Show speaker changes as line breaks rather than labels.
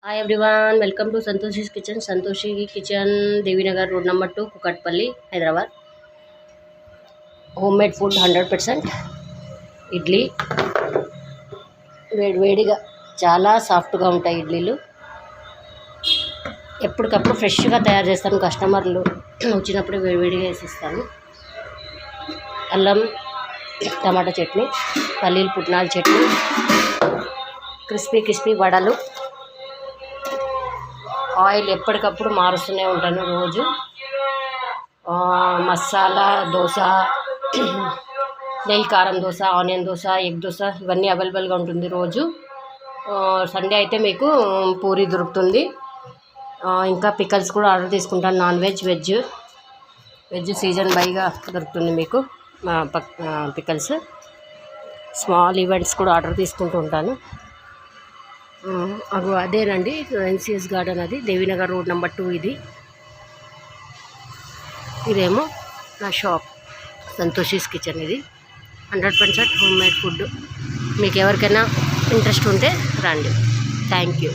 Hi everyone, welcome to Santoshi kitchen. Santoshi kitchen, Devi Nagar road number 2, Kukatpally, Hyderabad. Home made food 100%. Idli వేడివేడిగా చాలా సాఫ్ట్గా ఉంటాయి ఇడ్లీలు. ఎప్పటికప్పుడు ఫ్రెష్గా తయారు చేస్తాను. కస్టమర్లు వచ్చినప్పుడు వేడివేడిగా వేసిస్తాను. అల్లం టమాటా చట్నీ, పల్లీలు పుట్నాల చట్నీ, క్రిస్పీ వడలు. ఆయిల్ ఎప్పటికప్పుడు మారుస్తూనే ఉంటాను రోజు. మసాలా దోశ, నెయ్యి కారం దోశ, ఆనియన్ దోశ, ఎగ్ దోశ ఇవన్నీ అవైలబుల్గా ఉంటుంది రోజు. సండే అయితే మీకు పూరి దొరుకుతుంది. ఇంకా పికల్స్ కూడా ఆర్డర్ తీసుకుంటాను. నాన్ వెజ్, వెజ్ సీజన్ బైగా దొరుకుతుంది మీకు పికల్స్. స్మాల్ ఈవెంట్స్ కూడా ఆర్డర్ తీసుకుంటూ ఉంటాను. అదేనండి ఎన్సిఎస్ గార్డెన్, అది దేవీనగర్ రోడ్ నెంబర్ 2. ఇదేమో నా షాప్ సంతోషీస్ కిచెన్. ఇది 100% హోమ్ మేడ్ ఫుడ్. మీకు ఎవరికైనా ఇంట్రెస్ట్ ఉంటే రండి. Thank you.